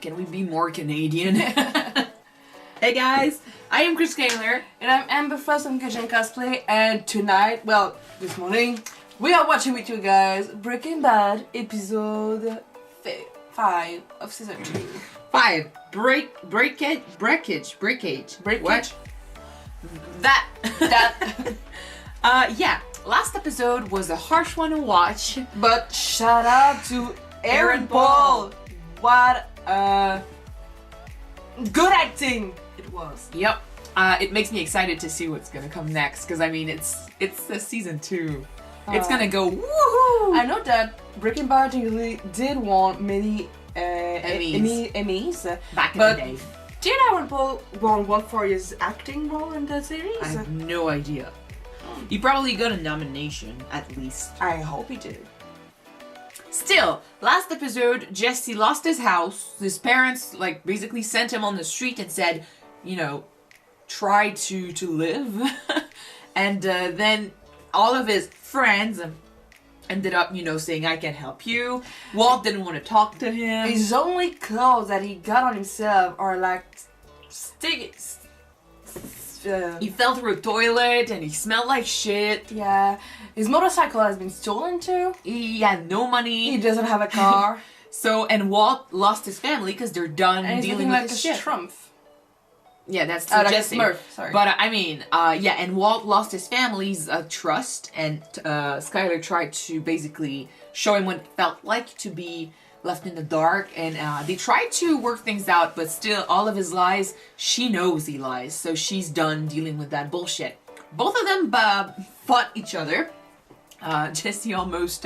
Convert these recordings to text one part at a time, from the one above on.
Can we be more Canadian? Hey guys, I am Chris Kaler. And I'm Amber from Kitchen Cosplay, and tonight, well, this morning, we are watching with you guys Breaking Bad episode 5 of season 2. 5. Breakage. What? That. Yeah. Last episode was a harsh one to watch. But shout out to Aaron Paul. What good acting it was. Yep. It makes me excited to see what's gonna come next, because I mean it's the season 2. It's gonna go woohoo! I know that Breaking Bad really did want many Emmys Back in the day. Did Aaron Paul won one for his acting role in that series? I have no idea. He probably got a nomination, at least. I hope he did. Still, last episode, Jesse lost his house. His parents, like, basically sent him on the street and said, you know, try to live. And then all of his friends ended up, you know, saying, I can help you. Walt didn't want to talk to him. His only clothes that he got on himself are like He fell through a toilet and he smelled like shit. yeah. His motorcycle has been stolen too. He had no money. He doesn't have a car. And Walt lost his family because they're done And he's dealing looking with like the a shit. Strumpf. Yeah, that's Like a Jesse. Smurf, sorry. But I mean, yeah, and Walt lost his family's trust, and Skyler tried to basically show him what it felt like to be left in the dark, and they tried to work things out, but still, all of his lies, she knows he lies, so she's done dealing with that bullshit. Both of them fought each other. Jesse almost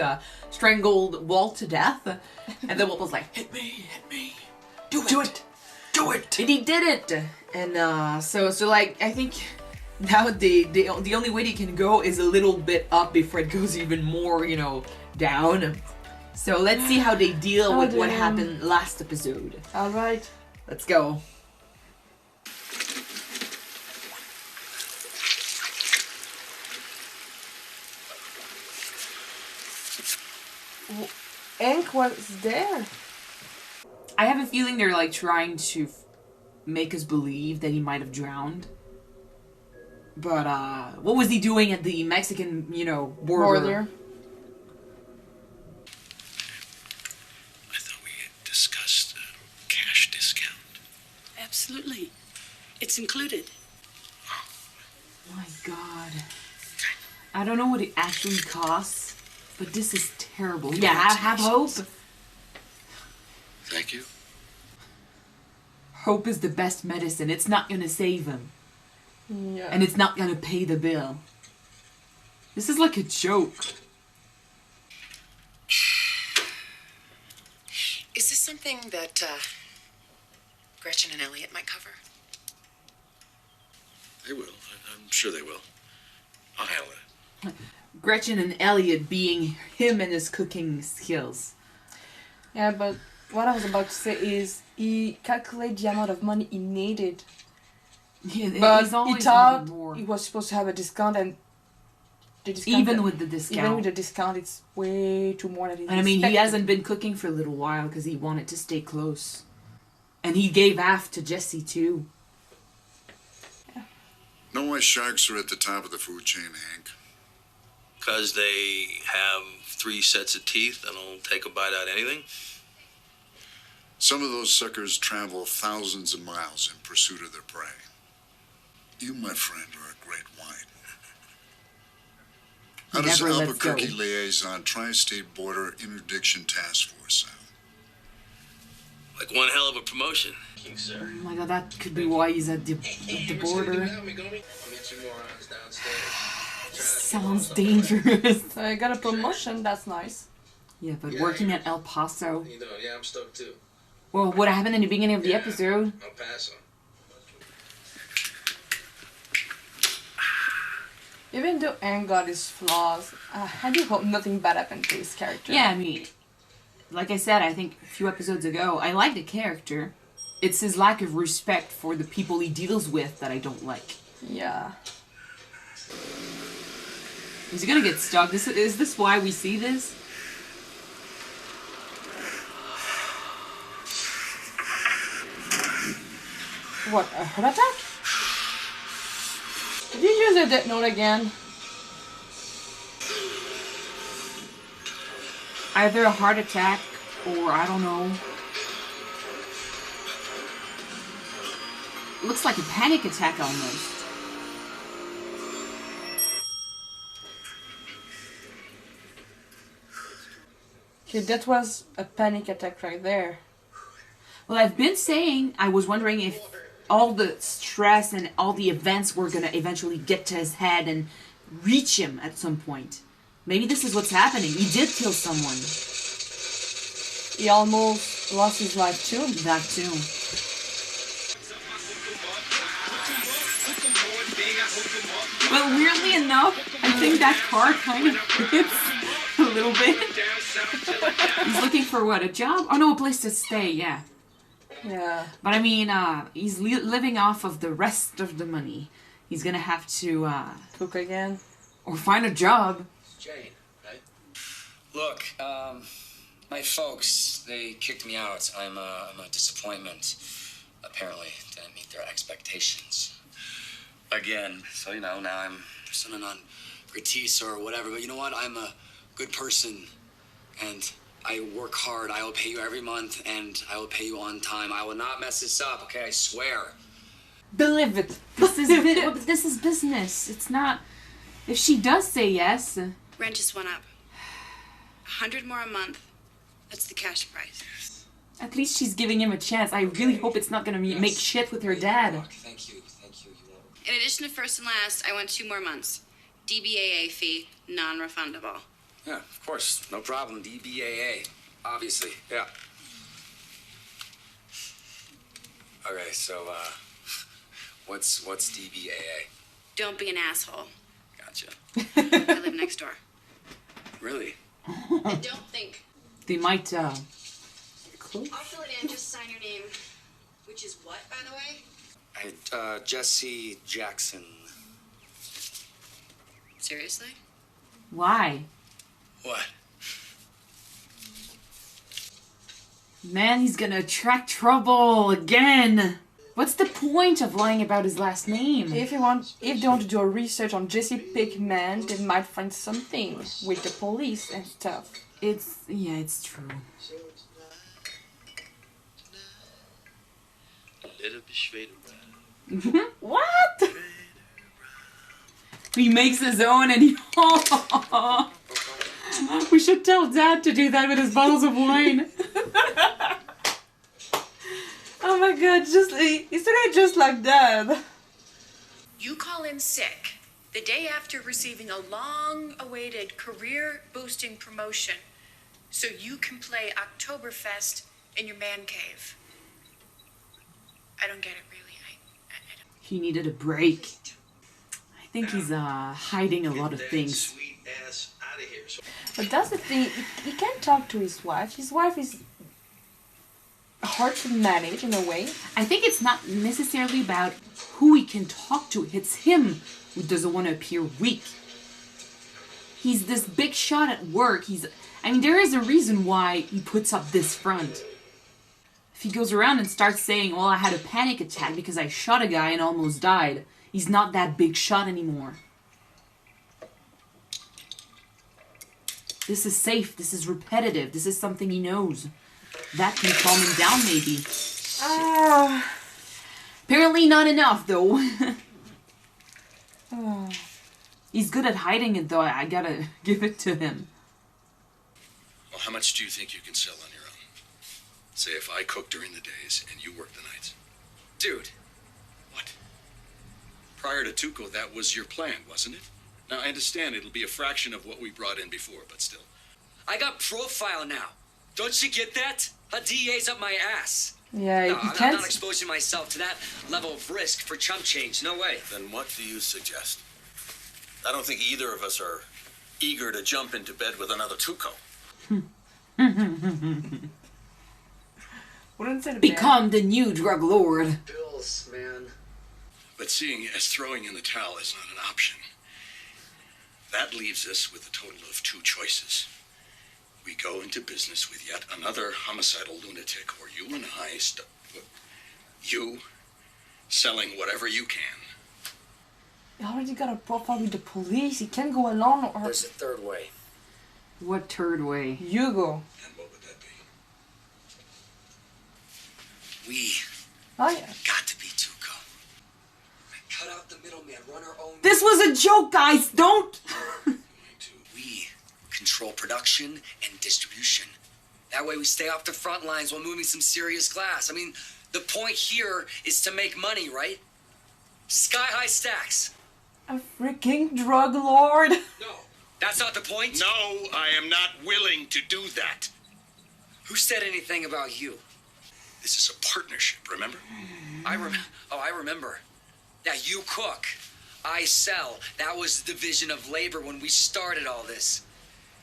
strangled Walt to death, and then Walt was like, hit me, do it. And he did it. And so like, I think now the only way they can go is a little bit up before it goes even more, you know, down. So let's see how they deal with what happened last episode. Alright. Let's go. Hank was there. I have a feeling they're like trying to make us believe that he might have drowned. But what was he doing at the Mexican, you know, border? I thought we had discussed a cash discount. Absolutely. It's included. My God. I don't know what it actually costs, but this is terrible. Yeah, have hope. Thank you. Hope is the best medicine. It's not gonna save him. Yeah. And it's not gonna pay the bill. This is like a joke. Is this something that Gretchen and Elliot might cover? They will. I'm sure they will. I'll handle it. Gretchen and Elliot being him and his cooking skills. Yeah, but what I was about to say is he calculated the amount of money he needed. Yeah, But he's always he thought needed more. he was supposed to have a discount, and the discount Even with the discount. Even with the discount, it's way too more than he And I mean, he expected. hasn't been cooking for a little while because he wanted to stay close. And he gave half to Jesse too. Know why sharks are at the top of the food chain, Hank? Because they have 3 sets of teeth that'll take a bite out of anything? Some of those suckers travel thousands of miles in pursuit of their prey. You, my friend, are a great wine. How does Never lets Albuquerque go. Liaison Tri-State Border Interdiction Task Force sound? Like one hell of a promotion. Thank you, sir. Oh my God, that could be why he's at the border. Sounds dangerous. So I got a promotion, that's nice. Yeah, but working at El Paso. You know, yeah, I'm stoked too. Well, what happened in the beginning of the episode? El Paso. Even though Aaron got his flaws, I do hope nothing bad happened to his character. Yeah, I mean, like I said, I think a few episodes ago, I like the character. It's his lack of respect for the people he deals with that I don't like. Yeah. He's gonna get stuck. Is this why we see this? What, a heart attack? Did you use a death note again? Either a heart attack or I don't know. Looks like a panic attack almost. Okay, that was a panic attack right there. Well, I've been saying, I was wondering if all the stress and all the events were gonna eventually get to his head and reach him at some point. Maybe this is what's happening. He did kill someone. He almost lost his life too. That too. Well, weirdly enough, I think that car kind of fits a little bit. He's looking for what, a job? Oh no, a place to stay, yeah. Yeah. But I mean, he's living off of the rest of the money. He's gonna have to, Cook again. or find a job. Jane, right? Look, my folks, they kicked me out. I'm a disappointment. Apparently, didn't meet their expectations. Again. So, now I'm sitting on gratis or whatever. But you know what? I'm a good person. And I work hard. I will pay you every month. And I will pay you on time. I will not mess this up, okay? I swear. Believe it. This is this is business. It's not. If she does say yes, Rent just went up. 100 more a month. That's the cash price. at least she's giving him a chance. I really hope it's not gonna make shit with her dad. Look, thank you. You won't. In addition to first and last, I want 2 more months. DBAA fee, non-refundable. Yeah, of course. No problem. DBAA. Obviously. Yeah. Okay, so, what's DBAA? Don't be an asshole. Gotcha. I live next door. Really? I don't think. They might, I'll fill it in. Just sign your name. Which is what, by the way? Jesse Jackson. Seriously? Why? What? Man, he's gonna attract trouble again. What's the point of lying about his last name? If they want to do a research on Jesse Pinkman, they might find something with the police and stuff. It's true. What? He makes his own and he... We should tell Dad to do that with his bottles of wine. Oh my god, isn't it just like that? You call in sick the day after receiving a long-awaited career-boosting promotion so you can play Oktoberfest in your man cave. I don't get it, really. I don't. He needed a break. I think he's hiding a lot of things. But that's the thing, he can't talk to his wife. His wife is hard to manage in a way. I think it's not necessarily about who he can talk to. It's him who doesn't want to appear weak. He's this big shot at work. There is a reason why he puts up this front. If he goes around and starts saying, well, I had a panic attack because I shot a guy and almost died, he's not that big shot anymore. This is safe. This is repetitive. This is something he knows. That can calm him down, maybe. Apparently not enough, though. He's good at hiding it, though. I gotta give it to him. Well, how much do you think you can sell on your own? Say if I cook during the days and you work the nights. Dude. What? Prior to Tuco, that was your plan, wasn't it? Now, I understand it'll be a fraction of what we brought in before, but still. I got profile now. Don't you get that? A DA's up my ass. Yeah, No, he I'm can't. not exposing myself to that level of risk for chump change. No way. Then what do you suggest? I don't think either of us are eager to jump into bed with another Tuco. Wouldn't say the Become the new drug lord. Bills, man. But seeing as throwing in the towel is not an option, that leaves us with a total of 2 choices. We go into business with yet another homicidal lunatic, or you and I selling whatever you can. He already got a profile with the police. He can't go alone or... There's a third way. What third way? You go. And what would that be? We Oh, yeah. got to be Tuco. Cut out the middleman, run our own... This was a joke, guys! Don't! We control production and distribution. That way we stay off the front lines while moving some serious glass. I mean, the point here is to make money, right? Sky-high stacks. A freaking drug lord. No. That's not the point? No, I am not willing to do that. Who said anything about you? This is a partnership, remember? I remember. Yeah, you cook. I sell. That was the division of labor when we started all this.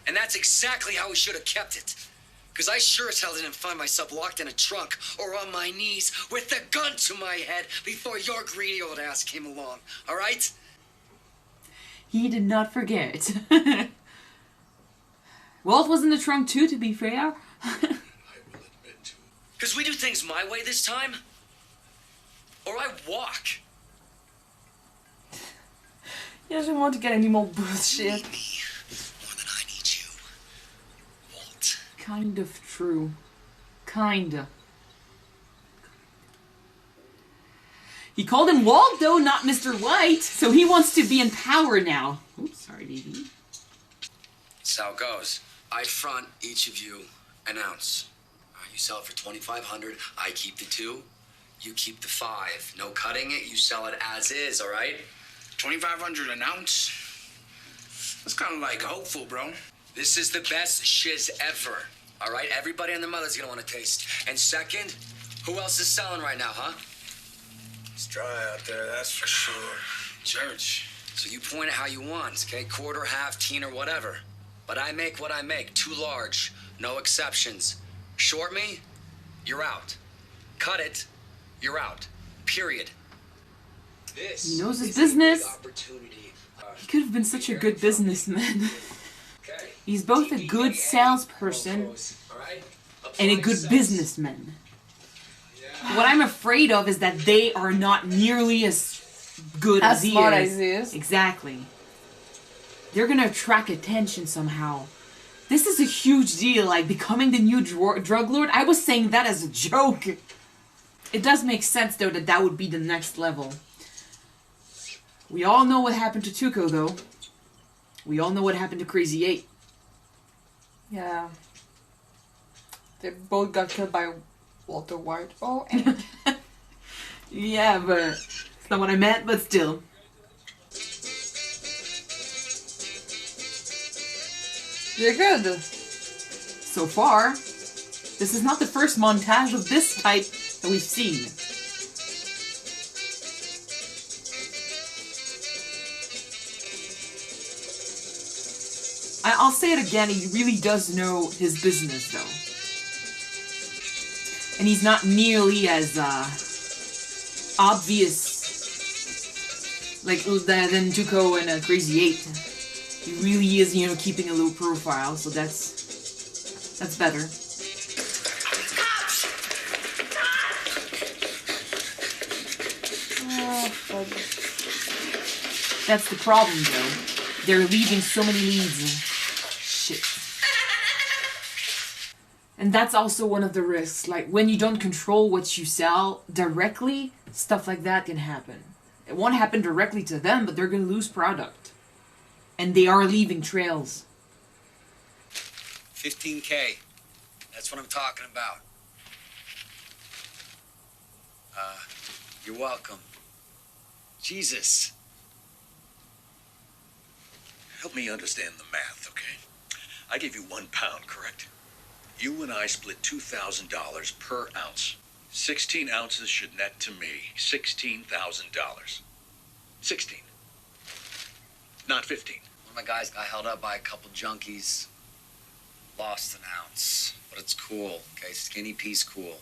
And that's exactly how we should have kept it. Because I sure as hell didn't find myself locked in a trunk or on my knees with a gun to my head before your greedy old ass came along. All right? He did not forget. Walt was in the trunk too, to be fair. I will admit to it. Because we do things my way this time. Or I walk. He doesn't want to get any more bullshit. You need me more than I need you. Walt. Kind of true. Kinda. He called him Walt, though, not Mr. White, so he wants to be in power now. Oops, sorry, baby. That's how it goes. I front each of you an ounce. You sell it for $2,500. I keep the 2. You keep the 5. No cutting it. You sell it as is. All right? $2,500 an ounce? That's kind of like hopeful, bro. This is the best shiz ever. All right? Everybody and their mother's gonna want to taste. And second, who else is selling right now, huh? It's dry out there, that's for sure. Church. So you point it how you want, okay? Quarter, half, teen, or whatever. But I make what I make. Too large. No exceptions. Short me, you're out. Cut it, you're out. Period. This He knows his is a business. big opportunity. He could have been such a good businessman. Okay. He's both a good salesperson All right? and a good businessman. What I'm afraid of is that they are not nearly as good as he smart is. as he is. Exactly. They're gonna attract attention somehow. This is a huge deal, like becoming the new drug lord. I was saying that as a joke. It does make sense, though, that that would be the next level. We all know what happened to Tuco, though. We all know what happened to Crazy 8. Yeah. They both got killed by Walter White. Oh, and Yeah, but it's not what I meant, but still. they're good. So far, this is not the first montage of this type that we've seen. I'll say it again, he really does know his business, though. And he's not nearly as obvious like than Tuco and Crazy 8. He really is, keeping a low profile, so that's better. Oh, fuck. That's the problem, though. They're leaving so many leads. Shit. And that's also one of the risks. Like, when you don't control what you sell directly, stuff like that can happen. It won't happen directly to them, but they're going to lose product. And they are leaving trails. 15K. That's what I'm talking about. You're welcome. Jesus. Help me understand the math, okay? I gave you £1, correct? You and I split $2,000 per ounce. 16 ounces should net to me $16,000. 16. Not 15. One of my guys got held up by a couple junkies. Lost an ounce. But it's cool, okay? Skinny piece cool.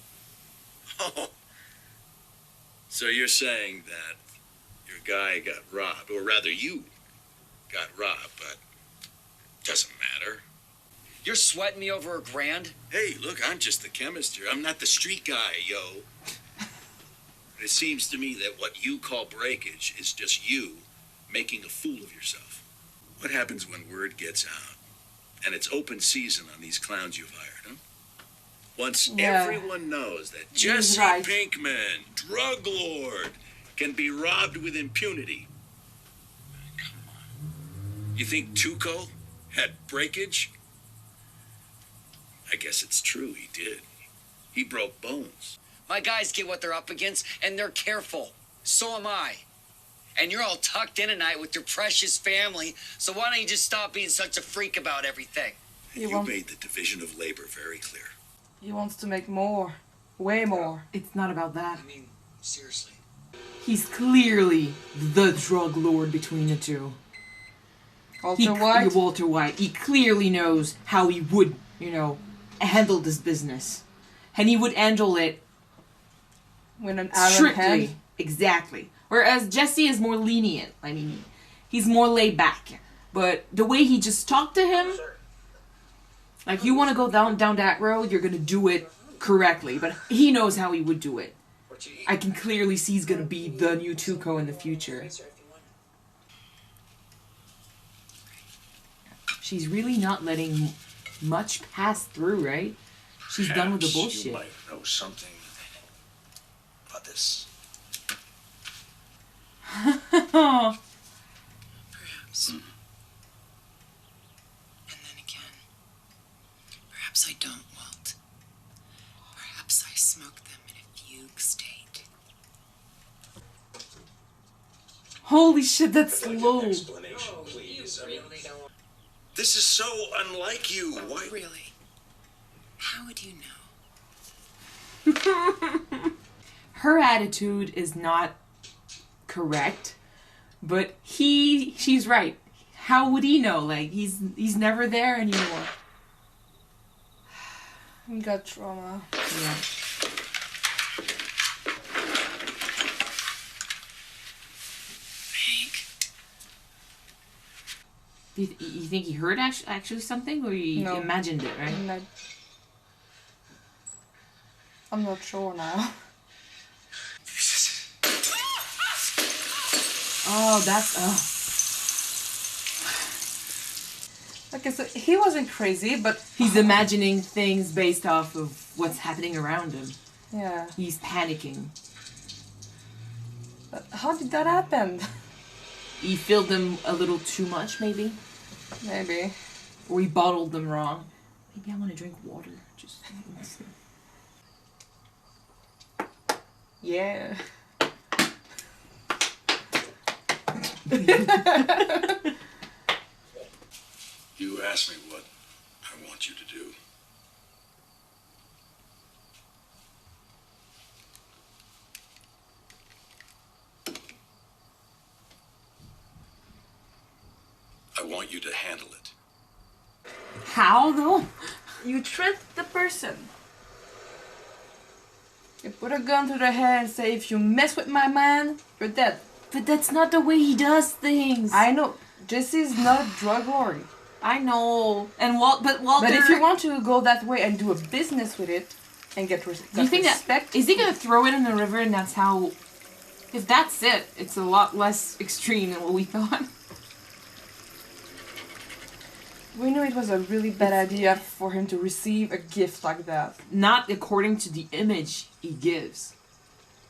Oh. So you're saying that your guy got robbed, or rather you got robbed, but doesn't matter. You're sweating me over $1,000? Hey, look, I'm just the chemist here. I'm not the street guy, yo. It seems to me that what you call breakage is just you making a fool of yourself. What happens when word gets out and it's open season on these clowns you've hired, huh? Once everyone knows that Jesse Pinkman, drug lord, can be robbed with impunity. Come on. You think Tuco had breakage? I guess it's true, he did. He broke bones. My guys get what they're up against, and they're careful. So am I. And you're all tucked in at night with your precious family, so why don't you just stop being such a freak about everything? You made the division of labor very clear. He wants to make more. Way more. It's not about that. I mean, seriously. He's clearly the drug lord between the two. Walter White. He clearly knows how he would, handle this business. And he would handle it with an iron strictly. hand. Exactly. Whereas Jesse is more lenient. I mean, he's more laid back. But the way he just talked to him, like, you want to go down that road, you're going to do it correctly. But he knows how he would do it. I can clearly see he's going to be the new Tuco in the future. She's really not letting much pass through, right? She's done with the bullshit. You might know something about this. Perhaps. And then again, perhaps I don't, Walt. Perhaps I smoke them in a fugue state. Holy shit, that's low. Explanation, please. I mean, this is so unlike you. Why? Really? How would you know? Her attitude is not correct, but she's right. How would he know? Like, he's never there anymore. He got trauma. Yeah. Hank. You think he heard actually something, or he imagined it, right? I'm not sure now. Oh, that's Okay, so he wasn't crazy, but he's imagining things based off of what's happening around him. Yeah. He's panicking. But how did that happen? He filled them a little too much, maybe. Maybe. Or he bottled them wrong. Maybe I want to drink water. Just. Yeah. You asked me what I want you to do. I want you to handle it. How, though? You trick the person. You put a gun to their head and say, if you mess with my man, you're dead. But that's not the way he does things. I know. Jesse's not a drug lord. I know. And Walter... But if you want to go that way and do a business with it and get respect... Do you think that... Is he going to throw it in the river and that's how... If that's it, it's a lot less extreme than what we thought. We knew it was a really bad idea for him to receive a gift like that. Not according to the image he gives.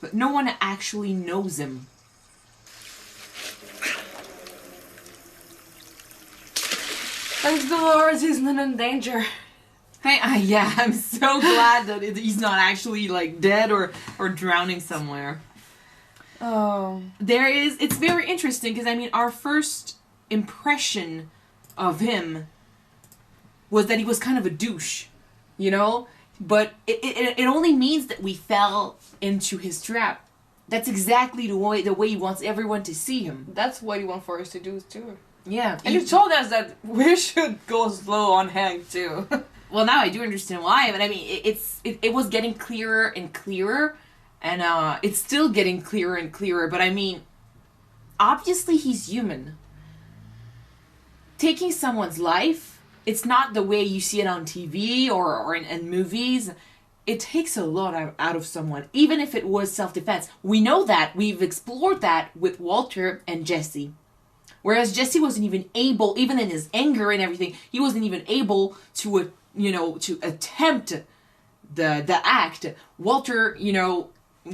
But no one actually knows him. Thanks the Lord, he's not in danger. Yeah, I'm so glad that he's not actually, like, dead or drowning somewhere. Oh. It's very interesting, because, I mean, our first impression of him was that he was kind of a douche, you know? But it only means that we fell into his trap. That's exactly the way he wants everyone to see him. That's what he wants for us to do, too. Yeah. And you told us that we should go slow on Hank, too. Well, now I do understand why, but I mean, it was getting clearer and clearer, and it's still getting clearer and clearer, but I mean, obviously he's human. Taking someone's life, it's not the way you see it on TV or in movies. it takes a lot out of someone, even if it was self-defense. We know that. We've explored that with Walter and Jesse. Whereas Jesse wasn't even able, even in his anger and everything, he wasn't even able to, to attempt the act. Walter,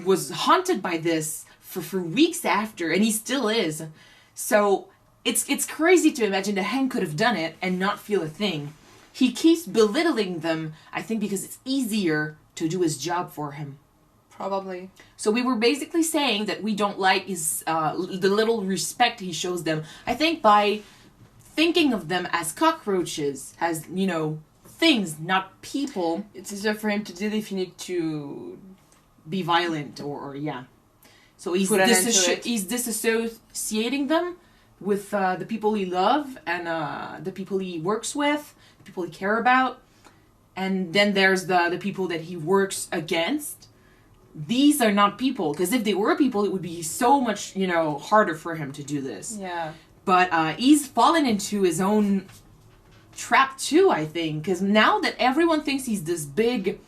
was haunted by this for weeks after, and he still is. So it's crazy to imagine that Hank could have done it and not feel a thing. He keeps belittling them, I think, because it's easier to do his job for him. Probably. So we were basically saying that we don't like his the little respect he shows them. I think by thinking of them as cockroaches, as, things, not people. It's easier for him to deal if you need to be violent or yeah. So he's disassociating them with the people he loves and the people he works with, the people he care about. And then there's the people that he works against. These are not people, because if they were people, it would be so much, harder for him to do this. Yeah. But he's fallen into his own trap too, I think, because now that everyone thinks he's this big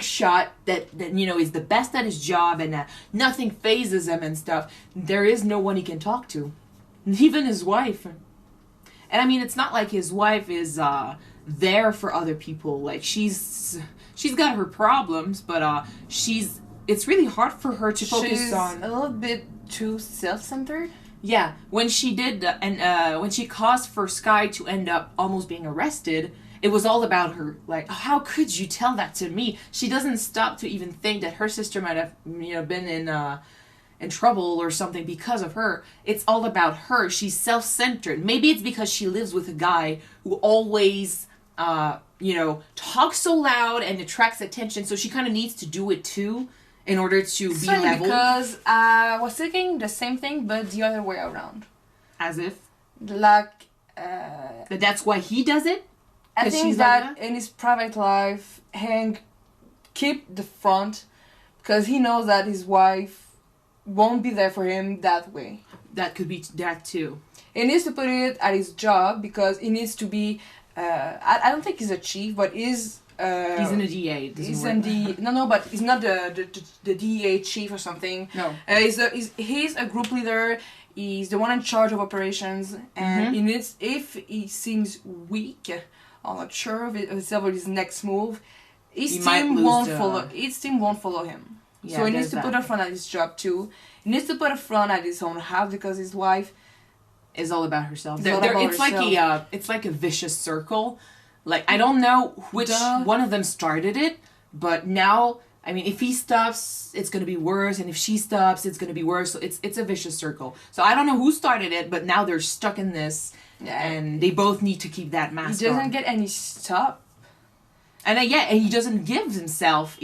shot that is the best at his job and nothing phases him and stuff, there is no one he can talk to, even his wife. And I mean, it's not like his wife is there for other people. Like she's got her problems, but it's really hard for her to focus on. A little bit too self-centered. Yeah, when she did, when she caused for Sky to end up almost being arrested, it was all about her. Like, how could you tell that to me? She doesn't stop to even think that her sister might have, been in trouble or something because of her. It's all about her. She's self-centered. Maybe it's because she lives with a guy who always, talks so loud and attracts attention, so she kind of needs to do it too in order to be level. Because I was thinking the same thing, but the other way around. As if? Like... that's why he does it? I think that in his private life, Hank keep the front because he knows that his wife won't be there for him that way. That could be that too. He needs to put it at his job because he needs to be... I don't think he's a chief, but he's in a DA. But he's not the DEA chief or something. No. He's a group leader. He's the one in charge of operations, and he needs, if he seems weak, I'm not sure of his next move, his team won't follow him. Yeah, so he needs to put a front at his job too. He needs to put a front at his own house because his wife is all about herself. It's like a vicious circle. Like, I don't know which one of them started it, but now, I mean, if he stops, it's going to be worse, and if she stops, it's going to be worse. So it's a vicious circle. So I don't know who started it, but now they're stuck in this, and they both need to keep that mask on. He doesn't get any stop. And and he doesn't give himself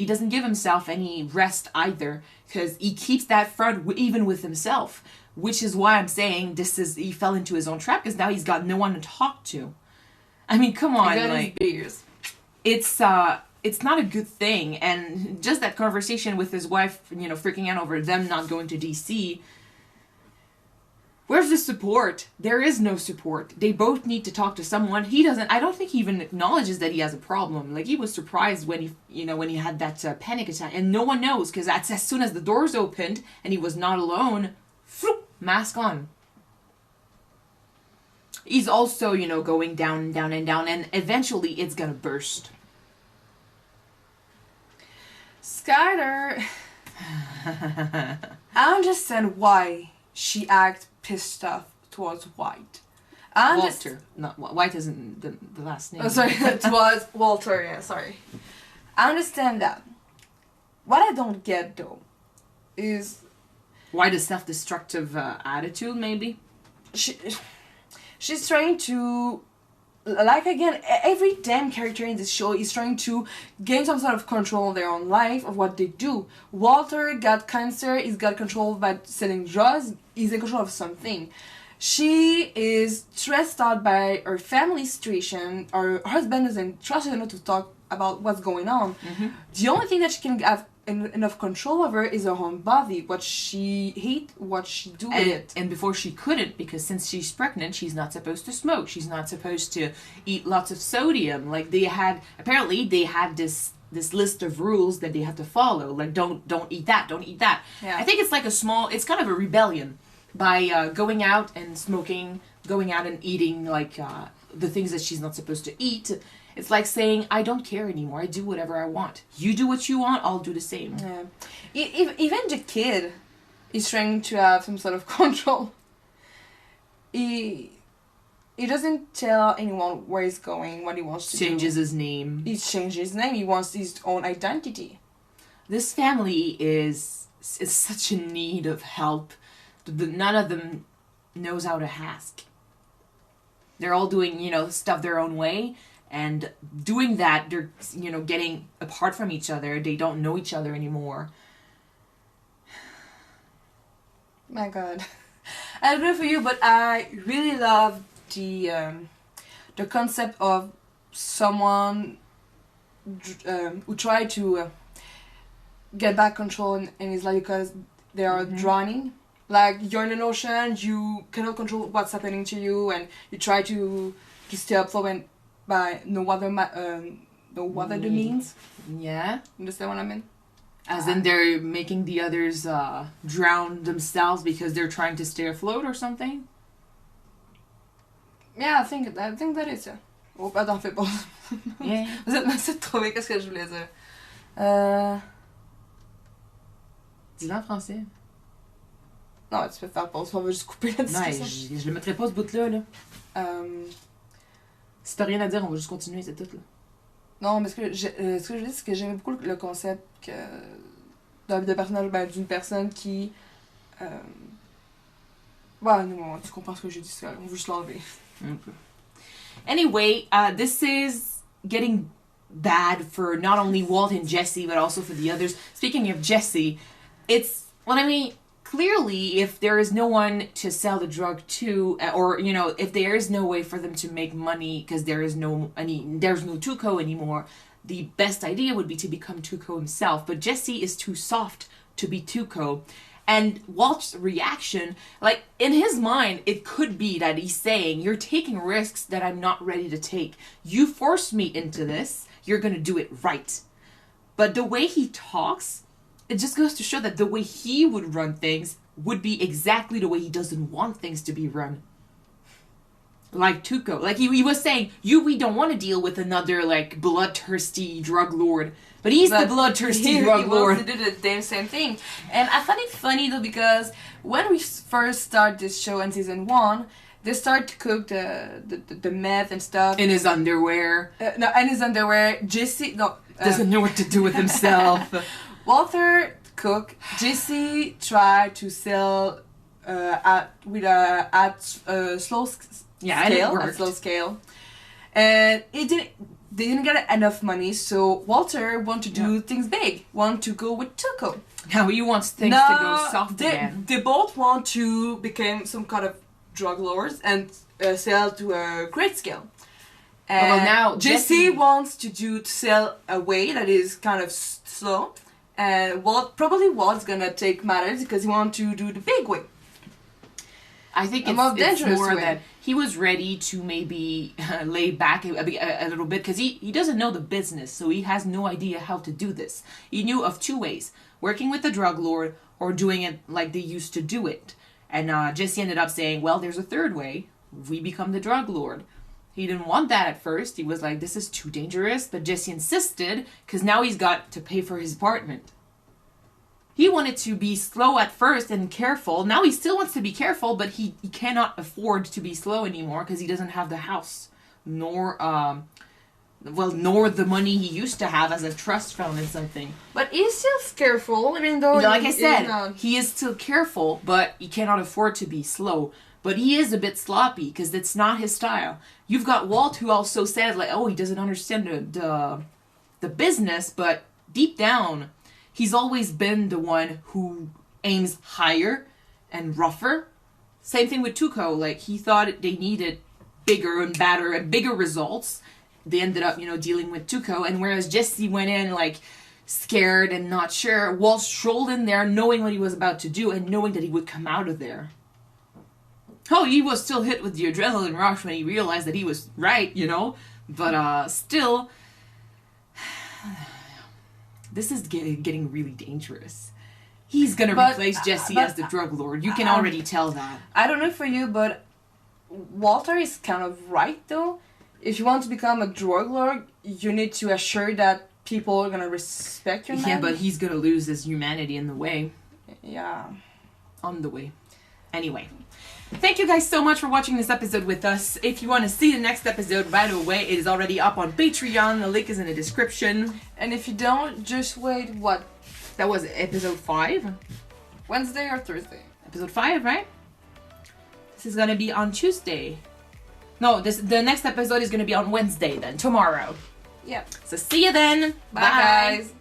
any rest either, because he keeps that front even with himself, which is why I'm saying he fell into his own trap, because now he's got no one to talk to. I mean, come on, like, it's not a good thing, and just that conversation with his wife, freaking out over them not going to DC. Where's the support? There is no support. They both need to talk to someone. I don't think he even acknowledges that he has a problem. Like, he was surprised when he had that panic attack, and no one knows, because as soon as the doors opened and he was not alone, mask on. He's also, going down and down and down, and eventually it's gonna burst. Skyler, I understand why she acts pissed off towards White. Walter, not White isn't the last name. Oh, sorry, towards Walter. Yeah, sorry. I understand that. What I don't get though is why the self-destructive attitude, maybe. She's trying to, like, again, every damn character in this show is trying to gain some sort of control of their own life, of what they do. Walter got cancer, he's got control by selling drugs, he's in control of something. She is stressed out by her family situation, her husband doesn't trust her enough to talk about what's going on. The only thing that she can have enough control over is her own body, what she eat, what she do with it. And before she couldn't, because since she's pregnant, she's not supposed to smoke, she's not supposed to eat lots of sodium. Like, apparently they had this this list of rules that they have to follow. Like, don't eat that, don't eat that. Yeah. I think it's like it's kind of a rebellion by going out and smoking, going out and eating like the things that she's not supposed to eat. It's like saying, I don't care anymore. I do whatever I want. You do what you want, I'll do the same. Yeah. Even the kid is trying to have some sort of control. He doesn't tell anyone where he's going, what he wants to do. Changes his name. He changes his name. He wants his own identity. This family is such in need of help. None of them knows how to ask. They're all doing, stuff their own way. And doing that, they're, getting apart from each other. They don't know each other anymore. My God. I don't know for you, but I really love the concept of someone who tried to get back control in his life because they are drowning. Like, you're in an ocean, you cannot control what's happening to you, and you try to stay afloat by no other the means. Yeah. Understand what I mean? As in they're making the others drown themselves because they're trying to stay afloat or something? Yeah, I think that is it. Oh, attends, fais pas. Yeah. Vous êtes assez de trouver qu'est-ce que je voulais dire. Dis-le en français. Non, tu peux faire pause, on va juste couper la discussion. Non, je le mettrai pas ce bout-là, là. Si t'as rien à dire, on va juste continuer, c'est tout, là. Non, mais ce que je dis, c'est que j'aimais beaucoup le concept de personnage, d'une personne qui... non, tu comprends ce que j'ai dit, on veut juste l'enlever. Okay. Anyway, this is getting bad for not only Walt and Jesse, but also for the others. Speaking of Jesse, clearly, if there is no one to sell the drug to, or, if there is no way for them to make money because there's no Tuco anymore, the best idea would be to become Tuco himself. But Jesse is too soft to be Tuco. And Walt's reaction, like, in his mind, it could be that he's saying, you're taking risks that I'm not ready to take. You forced me into this. You're going to do it right. But the way he talks, it just goes to show that the way he would run things would be exactly the way he doesn't want things to be run. Like Tuco. Like he was saying, we don't want to deal with another, like, bloodthirsty drug lord. But he's the bloodthirsty drug lord. He wants to do the damn same thing. And I find it funny, though, because when we first start this show in season 1, they start to cook the meth and stuff. In his underwear. In his underwear. Jesse... doesn't know what to do with himself. Walter cook. Jesse tried to sell at slow scale. And they didn't get enough money, so Walter wanted to do things big. Want to go with Tuco. Now he wants things to go soft again. They both want to become some kind of drug lords and sell to a great scale. And now Jesse wants to sell a way that is kind of slow. And Walt's gonna take matters because he wants to do the big way. I think it's more that he was ready to maybe lay back a little bit because he doesn't know the business, so he has no idea how to do this. He knew of two ways: working with the drug lord or doing it like they used to do it. And Jesse ended up saying, well, there's a third way. We become the drug lord. He didn't want that at first. He was like, this is too dangerous. But Jesse insisted because now he's got to pay for his apartment. He wanted to be slow at first and careful. Now he still wants to be careful, but he cannot afford to be slow anymore because he doesn't have the house, nor the money he used to have as a trust fund and something. But he's still careful, even though... Like I said, he is still careful, but he cannot afford to be slow. But he is a bit sloppy because it's not his style. You've got Walt, who also said, like, he doesn't understand the business, but deep down, he's always been the one who aims higher and rougher. Same thing with Tuco. Like, he thought they needed bigger and badder and bigger results. They ended up, dealing with Tuco. And whereas Jesse went in, like, scared and not sure, Walt strolled in there knowing what he was about to do and knowing that he would come out of there. Oh, he was still hit with the adrenaline rush when he realized that he was right, But still... this is getting really dangerous. He's gonna But- replace Jesse but- as the drug lord. You can already tell that. I don't know for you, but Walter is kind of right though. If you want to become a drug lord, you need to assure that people are gonna respect your man. Yeah, but he's gonna lose his humanity in the way. Yeah. On the way. Anyway. Thank you guys so much for watching this episode with us. If you want to see the next episode right away, it is already up on Patreon. The link is in the description. And if you don't, just wait, what? That was episode 5? Wednesday or Thursday? Episode 5, right? This is gonna be on Tuesday. No, the next episode is gonna be on Wednesday then, tomorrow. Yeah. So see you then. Bye guys.